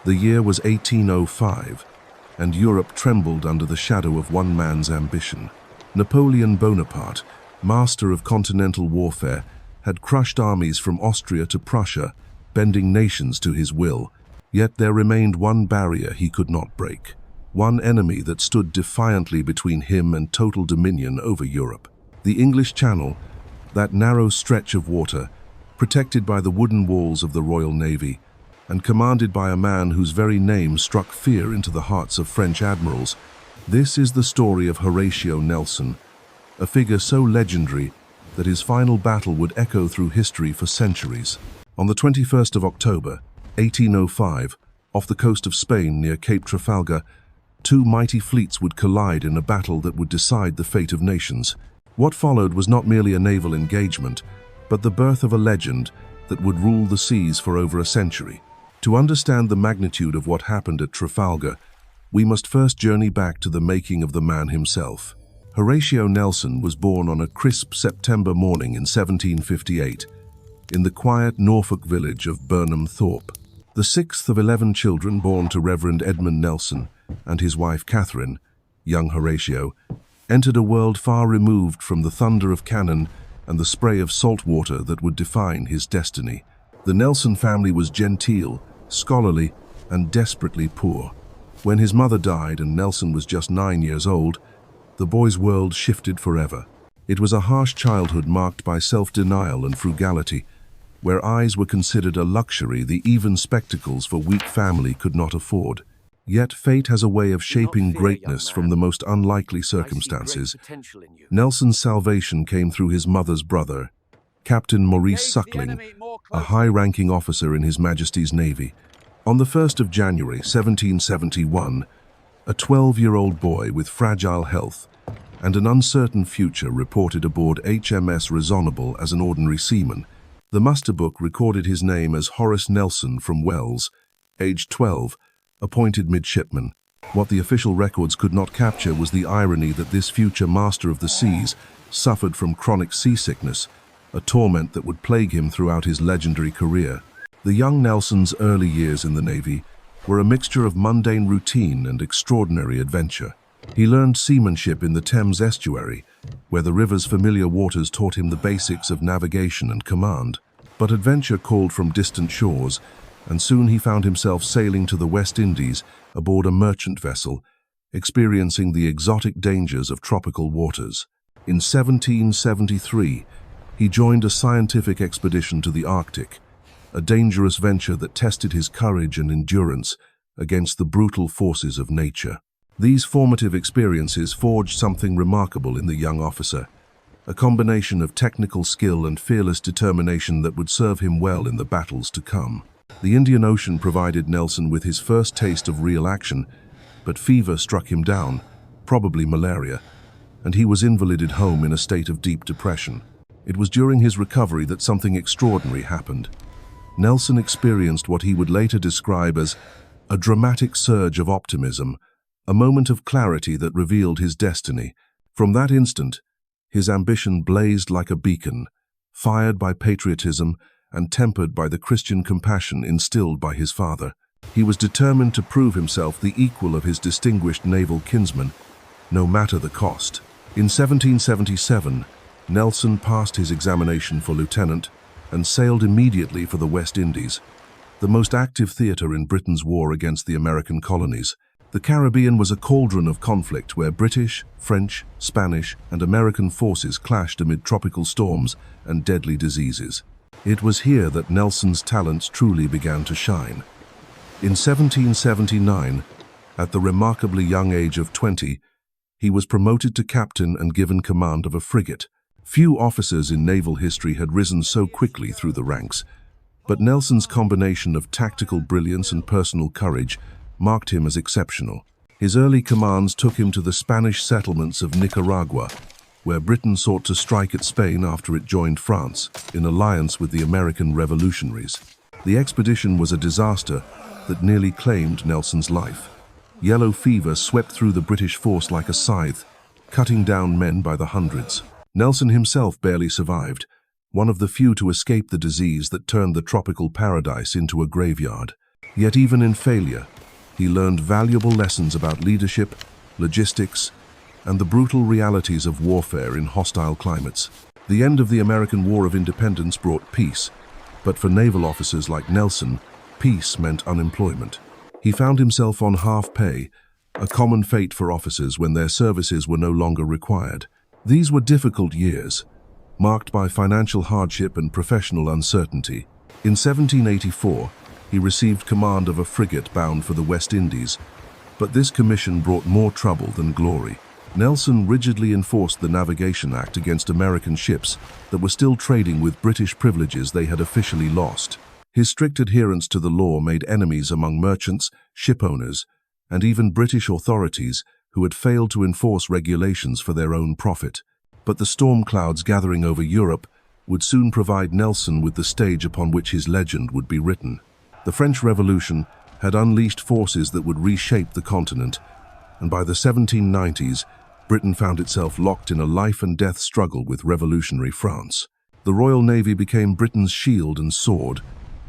The year was 1805, and Europe trembled under the shadow of one man's ambition. Napoleon Bonaparte, master of continental warfare, had crushed armies from Austria to Prussia, bending nations to his will. Yet there remained one barrier he could not break, one enemy that stood defiantly between him and total dominion over Europe. The English Channel, that narrow stretch of water, protected by the wooden walls of the Royal Navy, and commanded by a man whose very name struck fear into the hearts of French admirals. This is the story of Horatio Nelson, a figure so legendary that his final battle would echo through history for centuries. On the 21st of October, 1805, off the coast of Spain near Cape Trafalgar, two mighty fleets would collide in a battle that would decide the fate of nations. What followed was not merely a naval engagement, but the birth of a legend that would rule the seas for over a century. To understand the magnitude of what happened at Trafalgar, we must first journey back to the making of the man himself. Horatio Nelson was born on a crisp September morning in 1758, in the quiet Norfolk village of Burnham Thorpe. The sixth of 11 children born to Reverend Edmund Nelson and his wife Catherine, young Horatio, entered a world far removed from the thunder of cannon and the spray of salt water that would define his destiny. The Nelson family was genteel, scholarly, and desperately poor. When his mother died and Nelson was just 9 years old, the boy's world shifted forever. It was a harsh childhood marked by self-denial and frugality, where eyes were considered a luxury the even spectacles for weak family could not afford. Yet fate has a way of shaping greatness from the most unlikely circumstances. Nelson's salvation came through his mother's brother, Captain Maurice Suckling, a high-ranking officer in His Majesty's Navy. On the 1st of January, 1771, a 12-year-old boy with fragile health and an uncertain future reported aboard HMS Redoutable as an ordinary seaman. The muster book recorded his name as Horace Nelson from Wells, aged 12, appointed midshipman. What the official records could not capture was the irony that this future master of the seas suffered from chronic seasickness, a torment that would plague him throughout his legendary career. The young Nelson's early years in the Navy were a mixture of mundane routine and extraordinary adventure. He learned seamanship in the Thames estuary, where the river's familiar waters taught him the basics of navigation and command. But adventure called from distant shores, and soon he found himself sailing to the West Indies aboard a merchant vessel, experiencing the exotic dangers of tropical waters. In 1773, he joined a scientific expedition to the Arctic, a dangerous venture that tested his courage and endurance against the brutal forces of nature. These formative experiences forged something remarkable in the young officer, a combination of technical skill and fearless determination that would serve him well in the battles to come. The Indian Ocean provided Nelson with his first taste of real action, but fever struck him down, probably malaria, and he was invalided home in a state of deep depression. It was during his recovery that something extraordinary happened. Nelson experienced what he would later describe as a dramatic surge of optimism, a moment of clarity that revealed his destiny. From that instant, his ambition blazed like a beacon, fired by patriotism and tempered by the Christian compassion instilled by his father. He was determined to prove himself the equal of his distinguished naval kinsman, no matter the cost. In 1777, Nelson passed his examination for lieutenant and sailed immediately for the West Indies, the most active theater in Britain's war against the American colonies. The Caribbean was a cauldron of conflict where British, French, Spanish, and American forces clashed amid tropical storms and deadly diseases. It was here that Nelson's talents truly began to shine. In 1779, at the remarkably young age of 20, he was promoted to captain and given command of a frigate. Few officers in naval history had risen so quickly through the ranks, but Nelson's combination of tactical brilliance and personal courage marked him as exceptional. His early commands took him to the Spanish settlements of Nicaragua, where Britain sought to strike at Spain after it joined France, in alliance with the American revolutionaries. The expedition was a disaster that nearly claimed Nelson's life. Yellow fever swept through the British force like a scythe, cutting down men by the hundreds. Nelson himself barely survived, one of the few to escape the disease that turned the tropical paradise into a graveyard. Yet even in failure, he learned valuable lessons about leadership, logistics, and the brutal realities of warfare in hostile climates. The end of the American War of Independence brought peace, but for naval officers like Nelson, peace meant unemployment. He found himself on half pay, a common fate for officers when their services were no longer required. These were difficult years, marked by financial hardship and professional uncertainty. In 1784, he received command of a frigate bound for the West Indies, but this commission brought more trouble than glory. Nelson rigidly enforced the Navigation Act against American ships that were still trading with British privileges they had officially lost. His strict adherence to the law made enemies among merchants, shipowners, and even British authorities who had failed to enforce regulations for their own profit. But the storm clouds gathering over Europe would soon provide Nelson with the stage upon which his legend would be written. The French Revolution had unleashed forces that would reshape the continent, and by the 1790s, Britain found itself locked in a life-and-death struggle with revolutionary France. The Royal Navy became Britain's shield and sword,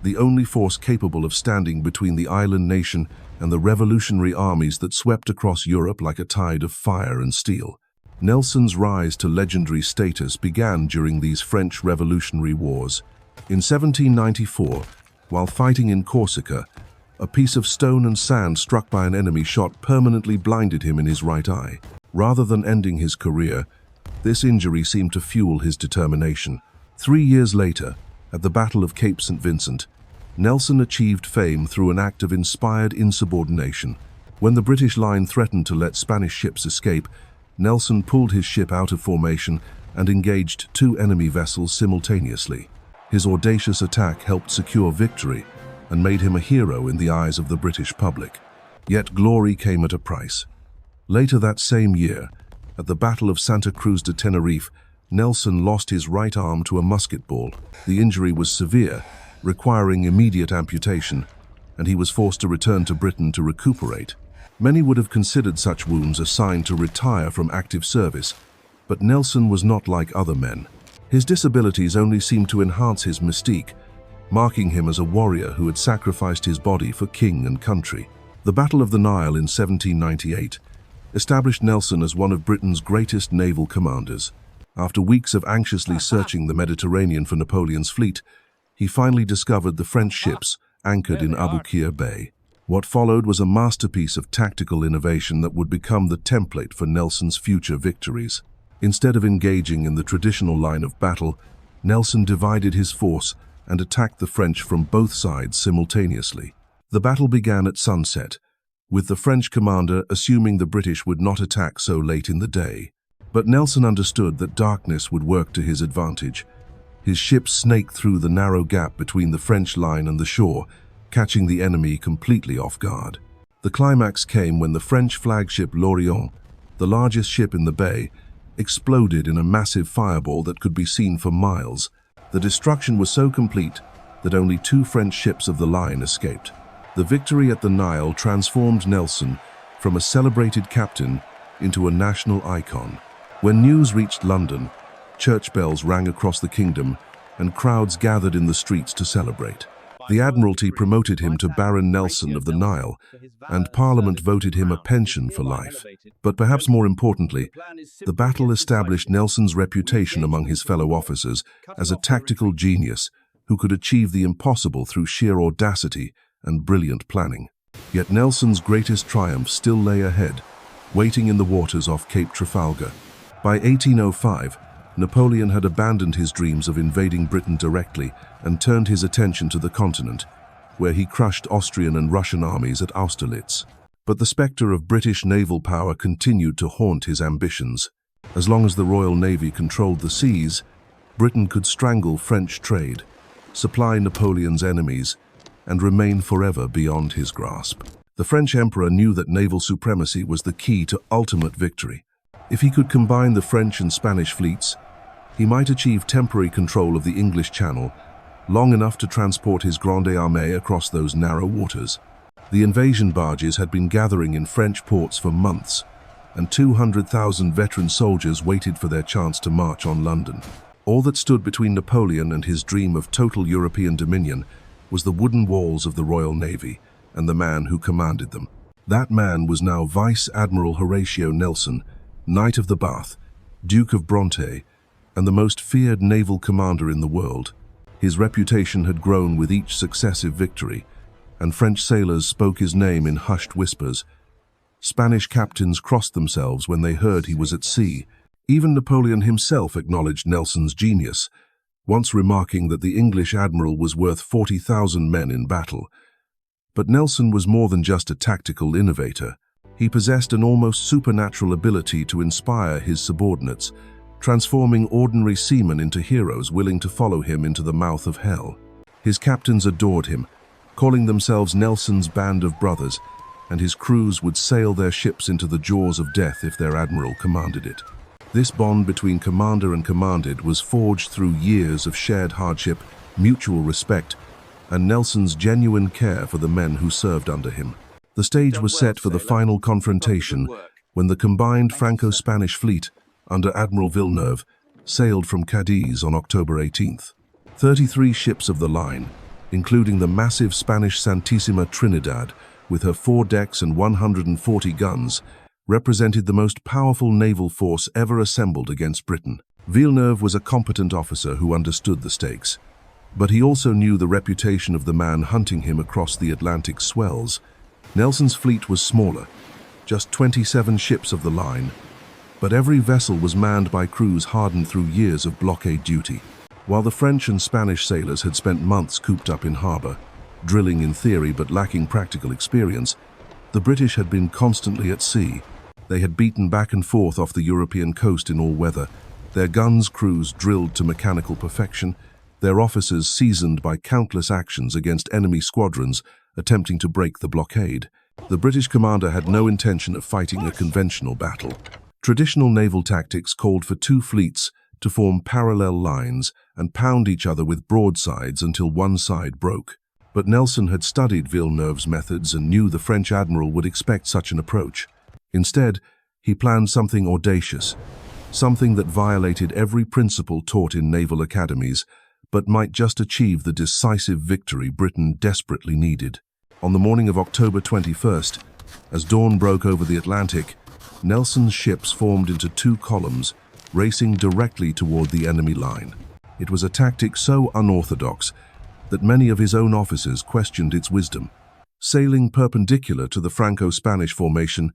the only force capable of standing between the island nation and the revolutionary armies that swept across Europe like a tide of fire and steel. Nelson's rise to legendary status began during these French Revolutionary Wars. In 1794, while fighting in Corsica, a piece of stone and sand struck by an enemy shot permanently blinded him in his right eye. Rather than ending his career, this injury seemed to fuel his determination. 3 years later, at the Battle of Cape St. Vincent, Nelson achieved fame through an act of inspired insubordination. When the British line threatened to let Spanish ships escape, Nelson pulled his ship out of formation and engaged 2 enemy vessels simultaneously. His audacious attack helped secure victory and made him a hero in the eyes of the British public. Yet glory came at a price. Later that same year, at the Battle of Santa Cruz de Tenerife, Nelson lost his right arm to a musket ball. The injury was severe, requiring immediate amputation, and he was forced to return to Britain to recuperate. Many would have considered such wounds a sign to retire from active service, but Nelson was not like other men. His disabilities only seemed to enhance his mystique, marking him as a warrior who had sacrificed his body for king and country. The Battle of the Nile in 1798 established Nelson as one of Britain's greatest naval commanders. After weeks of anxiously searching the Mediterranean for Napoleon's fleet, he finally discovered the French ships anchored in Aboukir Bay. What followed was a masterpiece of tactical innovation that would become the template for Nelson's future victories. Instead of engaging in the traditional line of battle, Nelson divided his force and attacked the French from both sides simultaneously. The battle began at sunset, with the French commander assuming the British would not attack so late in the day. But Nelson understood that darkness would work to his advantage. His ships snaked through the narrow gap between the French line and the shore, catching the enemy completely off guard. The climax came when the French flagship L'Orient, the largest ship in the bay, exploded in a massive fireball that could be seen for miles. The destruction was so complete that only 2 French ships of the line escaped. The victory at the Nile transformed Nelson from a celebrated captain into a national icon. When news reached London, church bells rang across the kingdom and crowds gathered in the streets to celebrate. The Admiralty promoted him to Baron Nelson of the Nile, and Parliament voted him a pension for life. But perhaps more importantly, the battle established Nelson's reputation among his fellow officers as a tactical genius who could achieve the impossible through sheer audacity and brilliant planning. Yet Nelson's greatest triumph still lay ahead, waiting in the waters off Cape Trafalgar. By 1805, Napoleon had abandoned his dreams of invading Britain directly and turned his attention to the continent, where he crushed Austrian and Russian armies at Austerlitz. But the spectre of British naval power continued to haunt his ambitions. As long as the Royal Navy controlled the seas, Britain could strangle French trade, supply Napoleon's enemies, and remain forever beyond his grasp. The French emperor knew that naval supremacy was the key to ultimate victory. If he could combine the French and Spanish fleets, he might achieve temporary control of the English Channel, long enough to transport his Grande Armée across those narrow waters. The invasion barges had been gathering in French ports for months, and 200,000 veteran soldiers waited for their chance to march on London. All that stood between Napoleon and his dream of total European dominion was the wooden walls of the Royal Navy, and the man who commanded them. That man was now Vice Admiral Horatio Nelson, Knight of the Bath, Duke of Bronte, and the most feared naval commander in the world. His reputation had grown with each successive victory, and French sailors spoke his name in hushed whispers. Spanish captains crossed themselves when they heard he was at sea. Even Napoleon himself acknowledged Nelson's genius, once remarking that the English admiral was worth 40,000 men in battle. But Nelson was more than just a tactical innovator. He possessed an almost supernatural ability to inspire his subordinates, transforming ordinary seamen into heroes willing to follow him into the mouth of hell. His captains adored him, calling themselves Nelson's band of brothers, and his crews would sail their ships into the jaws of death if their admiral commanded it. This bond between commander and commanded was forged through years of shared hardship, mutual respect, and Nelson's genuine care for the men who served under him. The stage was set for the final confrontation when the combined Franco-Spanish fleet, under Admiral Villeneuve, sailed from Cádiz on October 18th. 33 ships of the line, including the massive Spanish Santísima Trinidad, with her 4 decks and 140 guns, represented the most powerful naval force ever assembled against Britain. Villeneuve was a competent officer who understood the stakes, but he also knew the reputation of the man hunting him across the Atlantic swells. Nelson's fleet was smaller, just 27 ships of the line, but every vessel was manned by crews hardened through years of blockade duty. While the French and Spanish sailors had spent months cooped up in harbor, drilling in theory but lacking practical experience, the British had been constantly at sea. They had beaten back and forth off the European coast in all weather, their guns' crews drilled to mechanical perfection, their officers seasoned by countless actions against enemy squadrons attempting to break the blockade. The British commander had no intention of fighting a conventional battle. Traditional naval tactics called for 2 fleets to form parallel lines and pound each other with broadsides until one side broke. But Nelson had studied Villeneuve's methods and knew the French admiral would expect such an approach. Instead, he planned something audacious, something that violated every principle taught in naval academies, but might just achieve the decisive victory Britain desperately needed. On the morning of October 21st, as dawn broke over the Atlantic, Nelson's ships formed into 2 columns, racing directly toward the enemy line. It was a tactic so unorthodox that many of his own officers questioned its wisdom. Sailing perpendicular to the Franco-Spanish formation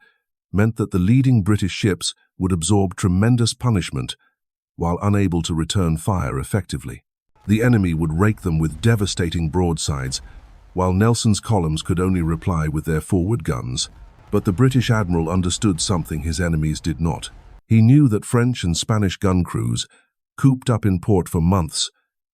meant that the leading British ships would absorb tremendous punishment while unable to return fire effectively. The enemy would rake them with devastating broadsides, while Nelson's columns could only reply with their forward guns. But the British admiral understood something his enemies did not. He knew that French and Spanish gun crews, cooped up in port for months,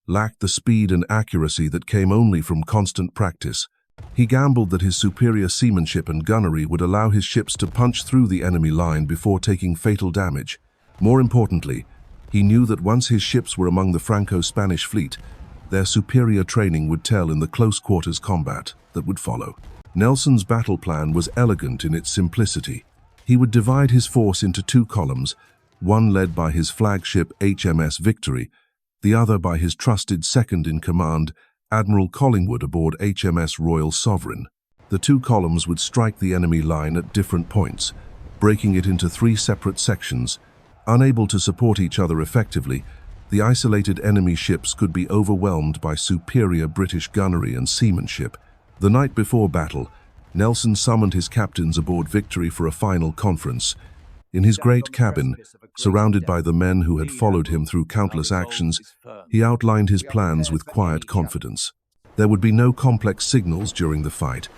lacked the speed and accuracy that came only from constant practice. He gambled that his superior seamanship and gunnery would allow his ships to punch through the enemy line before taking fatal damage. More importantly, he knew that once his ships were among the Franco-Spanish fleet, their superior training would tell in the close-quarters combat that would follow. Nelson's battle plan was elegant in its simplicity. He would divide his force into 2 columns, one led by his flagship HMS Victory, the other by his trusted second-in-command, Admiral Collingwood aboard HMS Royal Sovereign. The 2 columns would strike the enemy line at different points, breaking it into 3 separate sections. Unable to support each other effectively, the isolated enemy ships could be overwhelmed by superior British gunnery and seamanship. The night before battle, Nelson summoned his captains aboard Victory for a final conference. In his great cabin, surrounded by the men who had followed him through countless actions, he outlined his plans with quiet confidence. There would be no complex signals during the fight,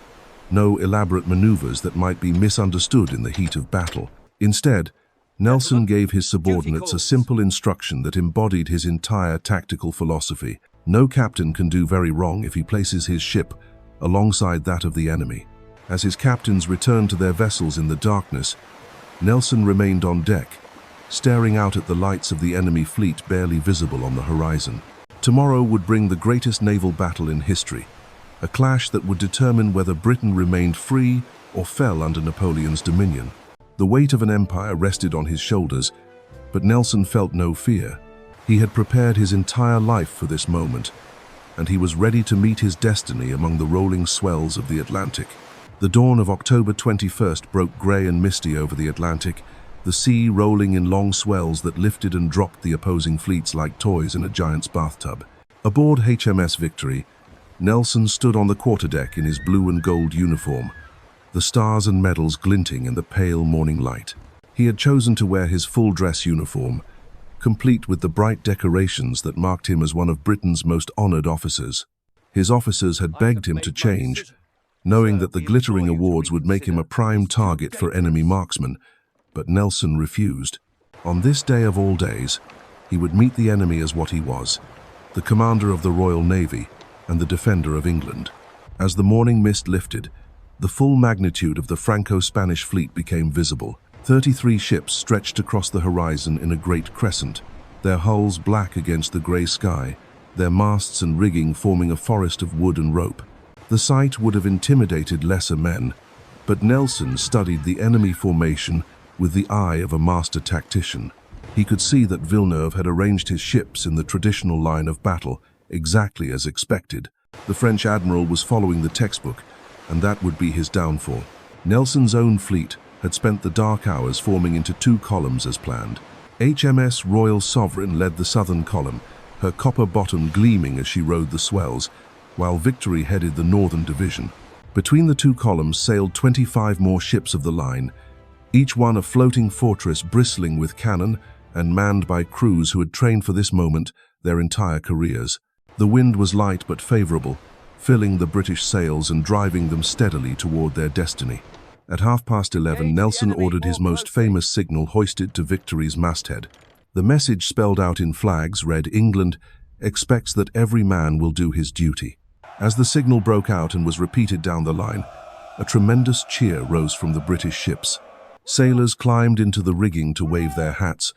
no elaborate maneuvers that might be misunderstood in the heat of battle. Instead, Nelson gave his subordinates a simple instruction that embodied his entire tactical philosophy. No captain can do very wrong if he places his ship alongside that of the enemy. As his captains returned to their vessels in the darkness, Nelson remained on deck, staring out at the lights of the enemy fleet barely visible on the horizon. Tomorrow would bring the greatest naval battle in history, a clash that would determine whether Britain remained free or fell under Napoleon's dominion. The weight of an empire rested on his shoulders, but Nelson felt no fear. He had prepared his entire life for this moment, and he was ready to meet his destiny among the rolling swells of the Atlantic. The dawn of October 21st broke grey and misty over the Atlantic, the sea rolling in long swells that lifted and dropped the opposing fleets like toys in a giant's bathtub. Aboard HMS Victory, Nelson stood on the quarterdeck in his blue and gold uniform, the stars and medals glinting in the pale morning light. He had chosen to wear his full-dress uniform, complete with the bright decorations that marked him as one of Britain's most honoured officers. His officers had begged him to change, knowing that the glittering awards would make him a prime target for enemy marksmen, but Nelson refused. On this day of all days, he would meet the enemy as what he was, the commander of the Royal Navy and the defender of England. As the morning mist lifted, the full magnitude of the Franco-Spanish fleet became visible. 33 ships stretched across the horizon in a great crescent, their hulls black against the grey sky, their masts and rigging forming a forest of wood and rope. The sight would have intimidated lesser men, but Nelson studied the enemy formation with the eye of a master tactician. He could see that Villeneuve had arranged his ships in the traditional line of battle, exactly as expected. The French admiral was following the textbook, and that would be his downfall. Nelson's own fleet had spent the dark hours forming into two columns as planned. HMS Royal Sovereign led the southern column, her copper bottom gleaming as she rode the swells, while Victory headed the northern division. Between the two columns sailed 25 more ships of the line, each one a floating fortress bristling with cannon and manned by crews who had trained for this moment their entire careers. The wind was light but favourable, filling the British sails and driving them steadily toward their destiny. At 11:30, Nelson ordered his most famous signal hoisted to Victory's masthead. The message spelled out in flags read, "England expects that every man will do his duty." As the signal broke out and was repeated down the line, a tremendous cheer rose from the British ships. Sailors climbed into the rigging to wave their hats,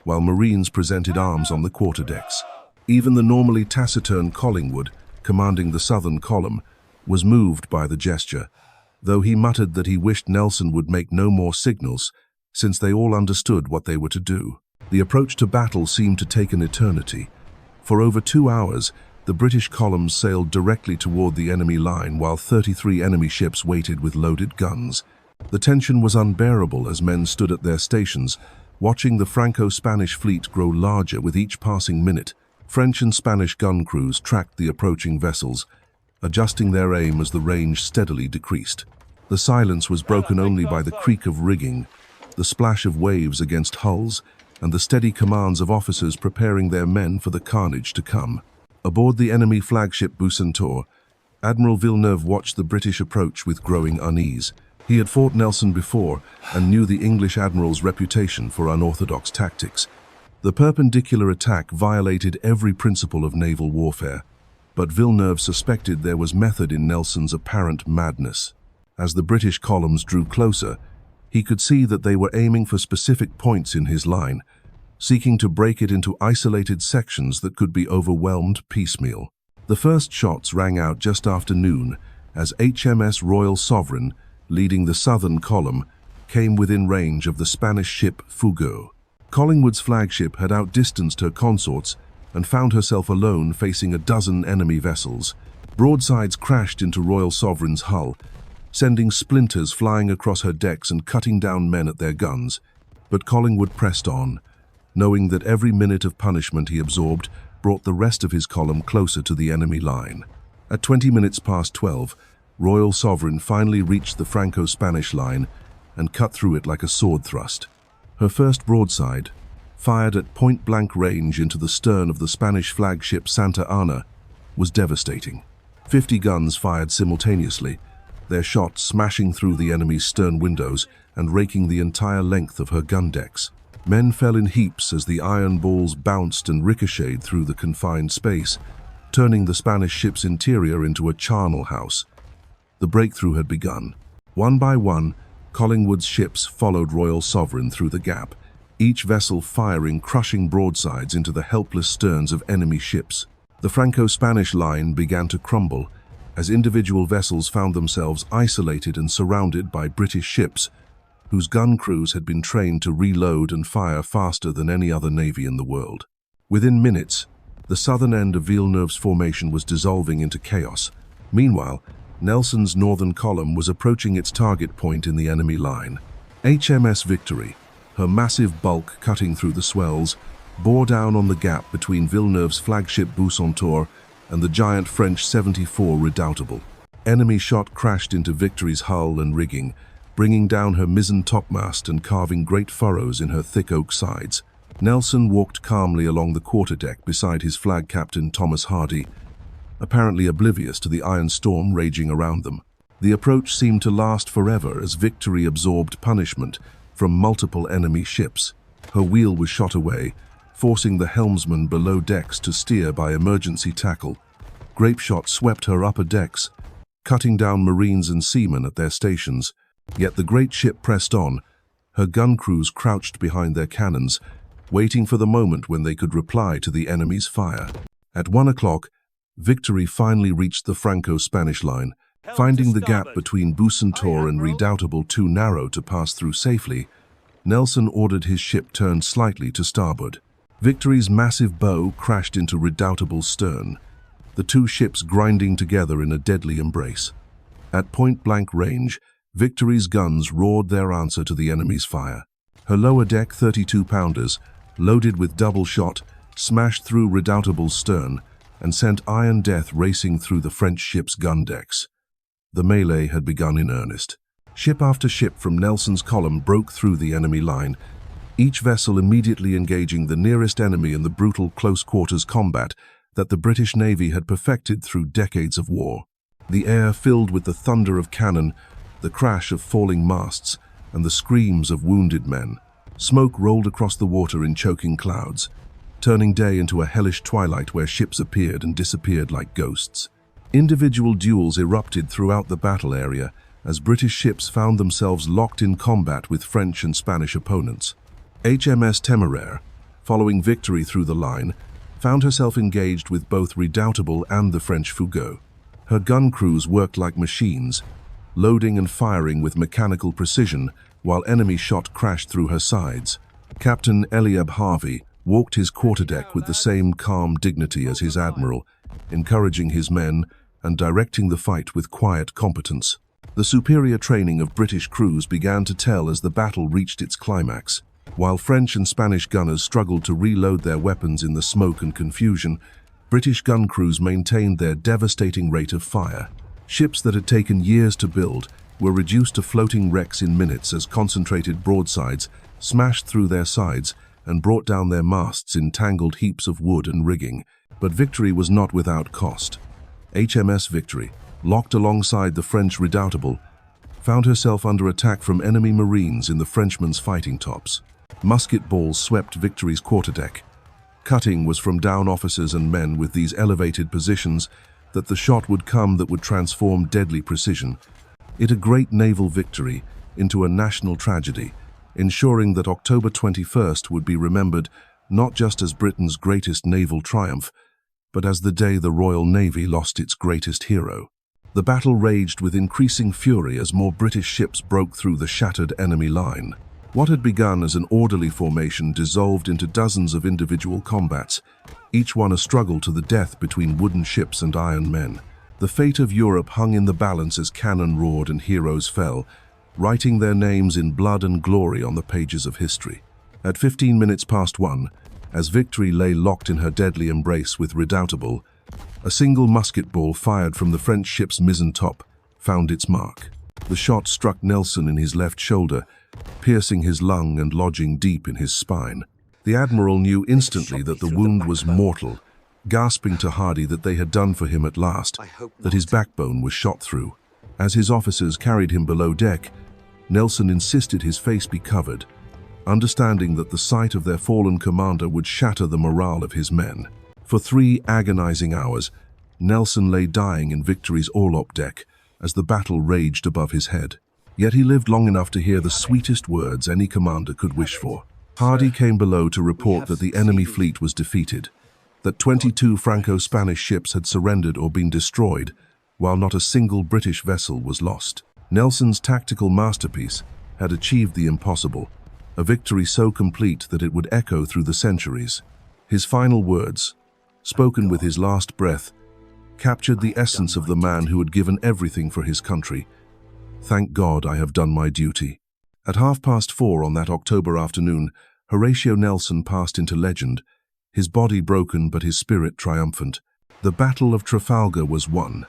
while Marines presented arms on the quarterdecks. Even the normally taciturn Collingwood, commanding the southern column, was moved by the gesture, though he muttered that he wished Nelson would make no more signals, since they all understood what they were to do. The approach to battle seemed to take an eternity. For over 2 hours, the British columns sailed directly toward the enemy line, while 33 enemy ships waited with loaded guns. The tension was unbearable as men stood at their stations, watching the Franco-Spanish fleet grow larger with each passing minute. French and Spanish gun crews tracked the approaching vessels, adjusting their aim as the range steadily decreased. The silence was broken only by the creak of rigging, the splash of waves against hulls, and the steady commands of officers preparing their men for the carnage to come. Aboard the enemy flagship Bucentaure, Admiral Villeneuve watched the British approach with growing unease. He had fought Nelson before and knew the English admiral's reputation for unorthodox tactics. The perpendicular attack violated every principle of naval warfare, but Villeneuve suspected there was method in Nelson's apparent madness. As the British columns drew closer, he could see that they were aiming for specific points in his line, seeking to break it into isolated sections that could be overwhelmed piecemeal. The first shots rang out just after noon as HMS Royal Sovereign, leading the southern column, came within range of the Spanish ship Fougueux. Collingwood's flagship had outdistanced her consorts and found herself alone facing a dozen enemy vessels. Broadsides crashed into Royal Sovereign's hull, sending splinters flying across her decks and cutting down men at their guns. But Collingwood pressed on, knowing that every minute of punishment he absorbed brought the rest of his column closer to the enemy line. At 20 minutes past 12, Royal Sovereign finally reached the Franco-Spanish line and cut through it like a sword thrust. Her first broadside, fired at point-blank range into the stern of the Spanish flagship Santa Ana, was devastating. 50 guns fired simultaneously, their shots smashing through the enemy's stern windows and raking the entire length of her gun decks. Men fell in heaps as the iron balls bounced and ricocheted through the confined space, turning the Spanish ship's interior into a charnel house. The breakthrough had begun. One by one, Collingwood's ships followed Royal Sovereign through the gap, each vessel firing crushing broadsides into the helpless sterns of enemy ships. The Franco-Spanish line began to crumble as individual vessels found themselves isolated and surrounded by British ships, whose gun crews had been trained to reload and fire faster than any other navy in the world. Within minutes, The southern end of Villeneuve's formation was dissolving into chaos. Meanwhile, Nelson's northern column was approaching its target point in the enemy line. HMS Victory, her massive bulk cutting through the swells, bore down on the gap between Villeneuve's flagship Bucentaure and the giant French 74 Redoutable. Enemy shot crashed into Victory's hull and rigging, bringing down her mizzen topmast and carving great furrows in her thick oak sides. Nelson walked calmly along the quarterdeck beside his flag captain Thomas Hardy, apparently oblivious to the iron storm raging around them. The approach seemed to last forever as Victory absorbed punishment from multiple enemy ships. Her wheel was shot away, forcing the helmsman below decks to steer by emergency tackle. Grapeshot swept her upper decks, cutting down marines and seamen at their stations. Yet the great ship pressed on, her gun crews crouched behind their cannons, waiting for the moment when they could reply to the enemy's fire. At 1 o'clock, Victory finally reached the Franco-Spanish line. Finding the gap between Bucentaure and Redoutable too narrow to pass through safely, Nelson ordered his ship turned slightly to starboard. Victory's massive bow crashed into Redoutable's stern, the two ships grinding together in a deadly embrace. At point-blank range, Victory's guns roared their answer to the enemy's fire. Her lower deck 32-pounders, loaded with double shot, smashed through Redoutable's stern and sent iron death racing through the French ship's gun decks. The melee had begun in earnest. Ship after ship from Nelson's column broke through the enemy line, each vessel immediately engaging the nearest enemy in the brutal close-quarters combat that the British Navy had perfected through decades of war. The air filled with the thunder of cannon, the crash of falling masts, and the screams of wounded men. Smoke rolled across the water in choking clouds, turning day into a hellish twilight where ships appeared and disappeared like ghosts. Individual duels erupted throughout the battle area as British ships found themselves locked in combat with French and Spanish opponents. HMS Temeraire, following Victory through the line, found herself engaged with both Redoutable and the French Fougueux. Her gun crews worked like machines, loading and firing with mechanical precision while enemy shot crashed through her sides. Captain Eliab Harvey walked his quarterdeck with the same calm dignity as his admiral, encouraging his men and directing the fight with quiet competence. The superior training of British crews began to tell as the battle reached its climax. While French and Spanish gunners struggled to reload their weapons in the smoke and confusion, British gun crews maintained their devastating rate of fire. Ships that had taken years to build were reduced to floating wrecks in minutes as concentrated broadsides smashed through their sides and brought down their masts in tangled heaps of wood and rigging. But Victory was not without cost. HMS Victory, locked alongside the French Redoutable, found herself under attack from enemy marines in the Frenchman's fighting tops. Musket balls swept Victory's quarterdeck. Cutting was from down officers and men with these elevated positions that the shot would come that would transform deadly precision. It a great naval victory into a national tragedy, ensuring that October 21st would be remembered not just as Britain's greatest naval triumph, but as the day the Royal Navy lost its greatest hero. The battle raged with increasing fury as more British ships broke through the shattered enemy line. What had begun as an orderly formation dissolved into dozens of individual combats, each one a struggle to the death between wooden ships and iron men. The fate of Europe hung in the balance as cannon roared and heroes fell, writing their names in blood and glory on the pages of history. At 15 minutes past 1, as Victory lay locked in her deadly embrace with Redoutable, a single musket ball fired from the French ship's mizzen top found its mark. The shot struck Nelson in his left shoulder, piercing his lung and lodging deep in his spine. The admiral knew instantly that the wound was mortal, gasping to Hardy that they had done for him at last, that his backbone was shot through. As his officers carried him below deck, Nelson insisted his face be covered, understanding that the sight of their fallen commander would shatter the morale of his men. For 3 agonizing hours, Nelson lay dying in Victory's orlop deck as the battle raged above his head. Yet he lived long enough to hear the sweetest words any commander could wish for. Hardy came below to report that the enemy fleet was defeated, that 22 Franco-Spanish ships had surrendered or been destroyed, while not a single British vessel was lost. Nelson's tactical masterpiece had achieved the impossible, a victory so complete that it would echo through the centuries. His final words, spoken with his last breath, captured the essence of the man who had given everything for his country. Thank God I have done my duty. At 4:30 on that October afternoon, Horatio Nelson passed into legend, his body broken but his spirit triumphant. The Battle of Trafalgar was won.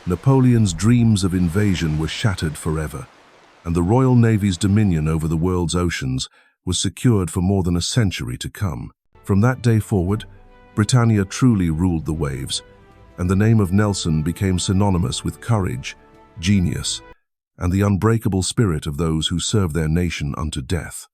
Napoleon's dreams of invasion were shattered forever, and the Royal Navy's dominion over the world's oceans was secured for more than a century to come. From that day forward, Britannia truly ruled the waves, and the name of Nelson became synonymous with courage, genius, and the unbreakable spirit of those who serve their nation unto death.